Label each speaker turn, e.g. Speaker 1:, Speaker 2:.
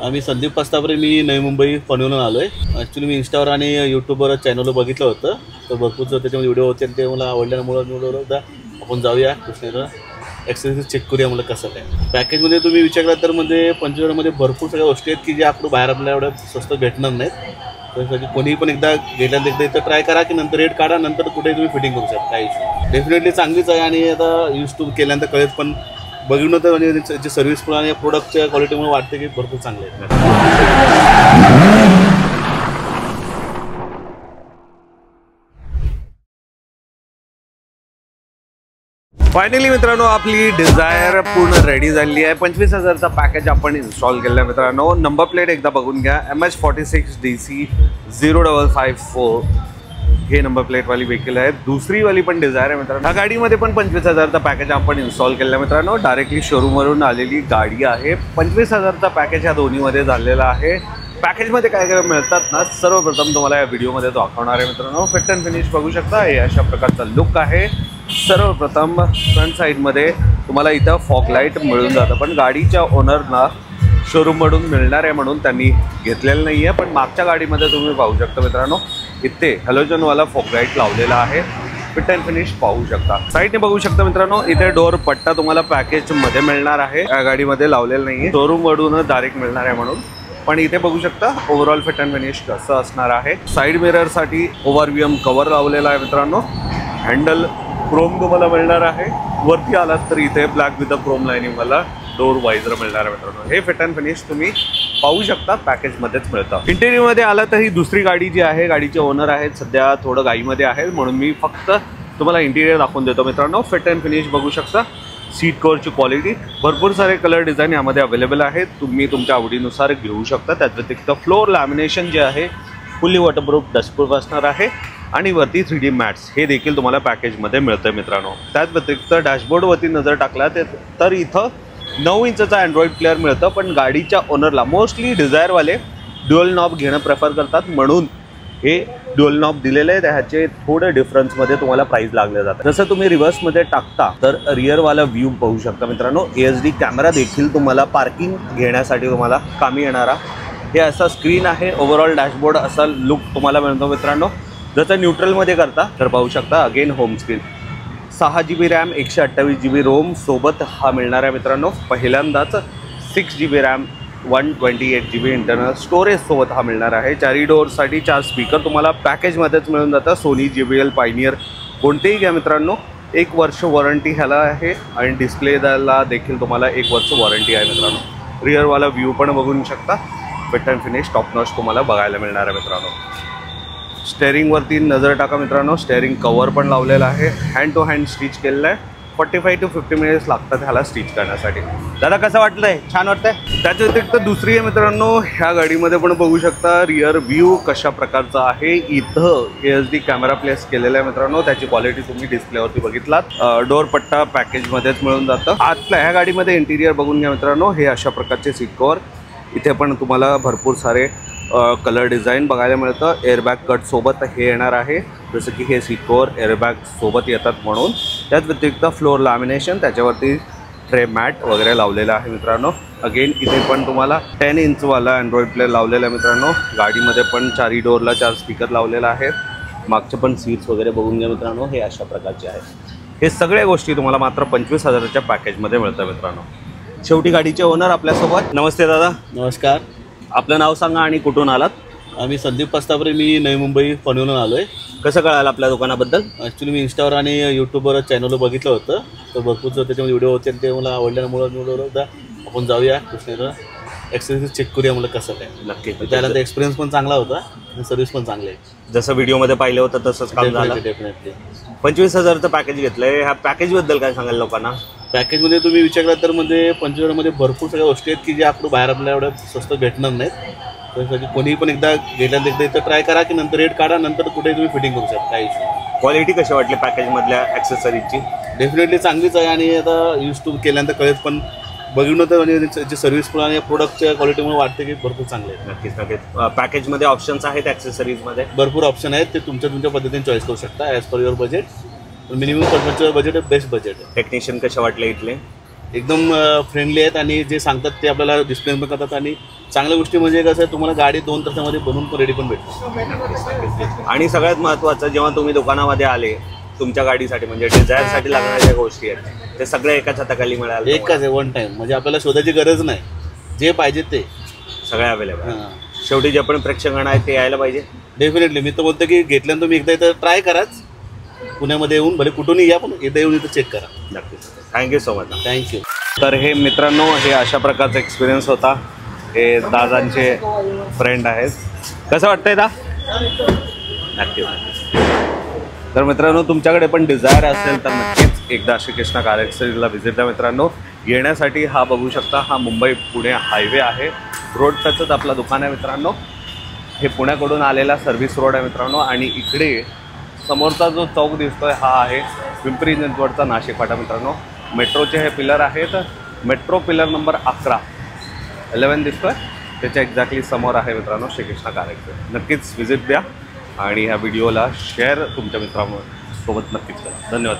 Speaker 1: आम्ही संदीप पास्तापुरे, मी नवी मुंबई पनवेलहून आलो आहे. ॲक्च्युली मी इंस्टावर आणि यूट्यूबवर चॅनलवर बघितलं होतं, तर भरपूर त्याच्यामध्ये व्हिडिओ होते आणि ते मला आवडल्यामुळं मी बोलवलं आपण जाऊया कृष्णेला एक्सरसाइज चेक करूया म्हणलं कसं काय. पॅकेजमध्ये तुम्ही विचारला तर म्हणजे 25,000मध्ये भरपूर सगळ्या गोष्टी आहेत की जे आपण बाहेर आपल्याला एवढ्या स्वस्त भेटणार नाहीत. त्यासाठी कोणीही पण एकदा गेल्यानंतर एकदा इथं ट्राय करा की नंतर रेट काढा, नंतर कुठेही तुम्ही फिटिंग करू शकता, काही इश्यू. डेफिनेटली चांगलीच आहे आणि आता यूज टू केल्यानंतर कळेल, पण बघून तर म्हणजे त्याची सर्व्हिस पण आणि प्रोडक्टच्या क्वालिटीमुळे वाटते की भरपूर चांगले आहेत.
Speaker 2: फायनली मित्रांनो आपली डिझायर पूर्ण रेडी झाली आहे. 25,000चा पॅकेज आपण इन्स्टॉल केलं आहे मित्रांनो. नंबर प्लेट एकदा बघून घ्या, MH46DC 0554 हे नंबर प्लेटवाली व्हेकल आहे. दुसरीवाली पण डिझायर आहे मित्रांनो. ह्या गाडीमध्ये पण 25,000चा पॅकेज आपण इन्स्टॉल केलं आहे मित्रांनो. डायरेक्टली शोरूमवरून आलेली गाडी आहे. 25,000चा पॅकेज ह्या दोन्हीमध्ये झालेला आहे. पॅकेजमध्ये काय काय मिळतात ना, सर्वप्रथम तुम्हाला या व्हिडिओमध्ये दाखवणार आहे मित्रांनो. फिट अँड फिनिश बघू शकता, हे अशा प्रकारचा लुक आहे. सर्वप्रथम फ्रंट साईडमध्ये तुम्हाला इथं फॉग लाईट मिळून जातं, पण गाडीच्या ओनरना शोरूममधून मिळणार आहे म्हणून त्यांनी घेतलेलं नाही आहे. पण मागच्या गाडीमध्ये तुम्ही पाहू शकता मित्रांनो, इथे हॅलोजनवाला फॉग लाईट लावलेला आहे. फिट अँड फिनिश पाहू शकता. साईडने बघू शकता मित्रांनो, इथे डोअर पट्टा तुम्हाला पॅकेजमध्ये मिळणार आहे. या गाडीमध्ये लावलेलं नाही आहे, शोरूममधूनच डायरेक्ट मिळणार आहे म्हणून. पण इथे बघू शकता ओव्हरऑल फिट अँड फिनिश कसं असणार आहे. साईड मिररसाठी ओव्हरव्हीएम कव्हर लावलेला आहे मित्रांनो. हँडल क्रोम तुम्हाला मिळणार आहे. वरती आलात तर इथे ब्लॅक विथ क्रोम लाईनिंग मला डोर वायझर मिळणार आहे मित्रांनो. हे फिट अँड फिनिश तुम्ही पाहू शकता, पॅकेजमध्येच मिळतं. इंटेरियरमध्ये आला तर ही दुसरी गाडी जी आहे, गाडीचे ओनर आहेत सध्या थोडं गाईमध्ये आहे म्हणून मी फक्त तुम्हाला इंटिरियर दाखवून देतो मित्रांनो. फिट अँड फिनिश बघू शकता. सीट कव्हरची क्वालिटी, भरपूर सारे कलर डिझाईन यामध्ये अवेलेबल आहेत, तुम्ही तुमच्या आवडीनुसार घेऊ शकता. त्याच व्यतिरिक्त फ्लोअर लॅमिनेशन जे आहे फुल्ली वॉटरप्रूफ डस्टप्रूफ असणार आहे आणि वरती 3D मॅट्स हे देखील तुम्हाला पॅकेजमध्ये मिळतं मित्रांनो. त्याच व्यतिरिक्त डॅशबोर्डवरती नजर टाकला तर इथं 9 इंचचा अँड्रॉइड प्लेअर मिळतं. पण गाडीच्या ओनरला मोस्टली डिझायरवाले ड्युअल नॉब घेणं प्रेफर करतात म्हणून हे ड्युअल नॉब दिलेले आहे. ह्याचे थोडे डिफरन्समध्ये तुम्हाला प्राइस लागले जातात. जसं तुम्ही रिव्हर्समध्ये टाकता तर रिअरवाला व्ह्यू पाहू शकता मित्रांनो. ASD कॅमेरा देखील तुम्हाला पार्किंग घेण्यासाठी तुम्हाला कामी येणारा हे असा स्क्रीन आहे. ओव्हरऑल डॅशबोर्ड असा लुक तुम्हाला मिळतो मित्रांनो. जसं न्यूट्रलमध्ये करता तर पाहू शकता again home screen. 6 GB RAM 128 GB ROM सोबत हा मिळणार आहे मित्रांनो. पहिल्यांदाच 6 GB RAM 128 GB internal storage सोबत हा मिळणार आहे. 4 डोअरसाठी 4 स्पीकर तुम्हाला पॅकेजमध्येच मिळून जातं. सोनी JBL पायनियर कोणतेही घ्या मित्रांनो. 1 वर्ष वॉरंटी ह्याला आहे आणि डिस्प्लेला देखील तुम्हाला 1 वर्ष वॉरंटी आहे मित्रांनो. रिअरवाला व्ह्यू पण बघू शकता. Fit and finish top notch तुम्हाला बघायला मिळणार आहे मित्रांनो. स्टेअरिंगवरती नजर टाका मित्रांनो. स्टेअरिंग कवर पण लावलेला आहे. हँड टू हँड स्टिच केलेलं आहे. 45 to 50 मिनिट्स लागतात ह्याला स्टिच करण्यासाठी. दादा कसं वाटलंय? छान वाटतंय. त्याच्या व्यतिरिक्त दुसरी आहे मित्रांनो, ह्या गाडीमध्ये पण बघू शकता रिअर व्ह्यू कशा प्रकारचा आहे. इथं ASD कॅमेरा प्लेस केलेला आहे मित्रांनो. त्याची क्वालिटी तुम्ही डिस्प्लेवरती बघितलात. डोअर पट्टा पॅकेजमध्येच मिळून जातं. आतल्या ह्या गाडीमध्ये इंटिरियर बघून घ्या मित्रांनो. हे अशा प्रकारचे सीट कवर. इथे पण तुम्हाला भरपूर सारे कलर डिझाईन बघायला मिळतं. एअरबॅग कट सोबत हे येणार आहे, जसं की हे सीट कवर एअरबॅग सोबत येतात म्हणून. त्याच व्यतिरिक्त फ्लोअर लॅमिनेशन, त्याच्यावरती ट्रे मॅट वगैरे लावलेलं आहे मित्रांनो. अगेन इथे पण तुम्हाला 10 इंचवाला अँड्रॉइड प्लेअर लावलेला आहे मित्रांनो. गाडीमध्ये पण 4 डोअरला 4 स्पीकर लावलेला आहे. मागचे पण सीट्स वगैरे बघून घ्या मित्रांनो. हे अशा प्रकारचे आहेत. हे सगळ्या गोष्टी तुम्हाला मात्र 25,000च्या पॅकेजमध्ये मिळतं मित्रांनो. शेवटी गाडीचे ओनर आपल्यासोबत. नमस्ते दादा.
Speaker 1: नमस्कार.
Speaker 2: आपलं नाव सांगा आणि कुठून आलात?
Speaker 1: आम्ही संदीप पास्तापुरे, मी नवी मुंबई पनवेलहून आलो आहे.
Speaker 2: कसं कळालं आपल्या दुकानाबद्दल?
Speaker 1: ॲक्च्युली मी इंस्टावर आणि यूट्यूबवर चॅनलवर बघितलं होतं, तर भरपूर त्याच्यामध्ये व्हिडिओ होते आणि ते मला आवडल्यामुळं मी बोलवलं आपण जाऊया कृष्णेला एक्सरसाइज चेक करूया म्हणलं कसं काय.
Speaker 2: नक्की.
Speaker 1: त्यानंतर एक्सपिरियन्स पण चांगला होता आणि सर्व्हिस पण चांगली आहे.
Speaker 2: जसं व्हिडिओमध्ये पाहिलं होतं तसंच काम झालं.
Speaker 1: डेफिनेटली.
Speaker 2: 25,000चं पॅकेज घेतलं आहे. ह्या पॅकेजबद्दल काय सांगाल लोकांना?
Speaker 1: पॅकेजमध्ये तुम्ही विचारला तर म्हणजे 25,000मध्ये भरपूर सगळ्या गोष्टी आहेत की जे आपण बाहेर आपल्याला एवढ्या स्वस्त भेटणार नाहीत. त्यासाठी कोणीही पण एकदा गेल्यानंतर एकदा इथं ट्राय करा की नंतर रेट काढा, नंतर कुठेही तुम्ही फिटिंग करू शकता, काही इश्यू.
Speaker 2: क्वालिटी कशी वाटली पॅकेजमधल्या ॲक्सेसरीजची?
Speaker 1: डेफिनेटली चांगलीच आहे आणि आता यूज टू केल्यानंतर कळेल, पण बघून तर म्हणजे त्याची सर्व्हिस पण आणि प्रोडक्टच्या क्वालिटीमुळे वाटते की भरपूर चांगले आहेत.
Speaker 2: नक्कीच नक्कीच. पॅकेजमध्ये ऑप्शन्स आहेत ॲक्सेसरीजमध्ये?
Speaker 1: भरपूर ऑप्शन आहेत, ते तुमच्या पद्धतीने चॉईस करू शकता as per your budget. Minimum खर्चाचं बजेट आहे, बेस्ट बजेट आहे.
Speaker 2: टेक्निशियन कसे वाटले इथले?
Speaker 1: एकदम फ्रेंडली आहेत आणि जे सांगतात ते आपल्याला डिस्प्ले पण करतात. आणि चांगल्या गोष्टी म्हणजे कसं आहे, तुम्हाला गाडी 2 तासामध्ये बनवून पण रेडी पण भेटते.
Speaker 2: आणि सगळ्यात महत्त्वाचं, जेव्हा तुम्ही दुकानामध्ये आले तुमच्या गाडीसाठी म्हणजे डिझायरसाठी लागणाऱ्या ज्या गोष्टी आहेत ते सगळ्या एकाच हाताखाली मिळालं.
Speaker 1: एकच आहे, वन टाईम, म्हणजे आपल्याला शोधायची गरज नाही, जे पाहिजे ते
Speaker 2: सगळ्या अवेलेबल. शेवटी जे पण प्रेक्षकांना आहे ते यायला पाहिजे.
Speaker 1: डेफिनेटली मी तर बोलतो की घेतल्यानंतर तुम्ही एकदा इथं ट्राय कराच, पुण्यामध्ये येऊन, भले कुठूनही या, पण एकदा येऊन इथं चेक करा.
Speaker 2: नक्कीच. Thank you so much.
Speaker 1: थँक्यू.
Speaker 2: तर हे मित्रांनो, हे अशा प्रकारचा एक्सपिरियन्स होता. हे दादांचे फ्रेंड आहेत. कसं वाटतंय दा? नक्कीच. तर मित्रांनो, तुमच्याकडे पण डिझायर असेल तर नक्कीच एकदा श्रीकृष्णा कार एक्सेसरीजला व्हिजिट द्या मित्रांनो. येण्यासाठी हा बघू शकता, हा मुंबई पुणे हायवे आहे, रोड टचच आपला दुकान आहे मित्रांनो. हे पुण्याकडून आलेला सर्व्हिस रोड आहे मित्रांनो. आणि इकडे समोरचा जो चौक दिसतोय हा आहे पिंपरी चिंचवडचा नाशिक फाटा मित्रांनो. मेट्रोचे हे पिलर आहेत. मेट्रो पिलर नंबर 11 दिसतोय, त्याच्या एक्झॅक्टली समोर आहे मित्रांनो श्रीकृष्णा कार एक्सेसरीज. नक्कीच व्हिजिट द्या आणि ह्या व्हिडिओला शेअर तुमच्या मित्रांसोबत नक्कीच करा. धन्यवाद.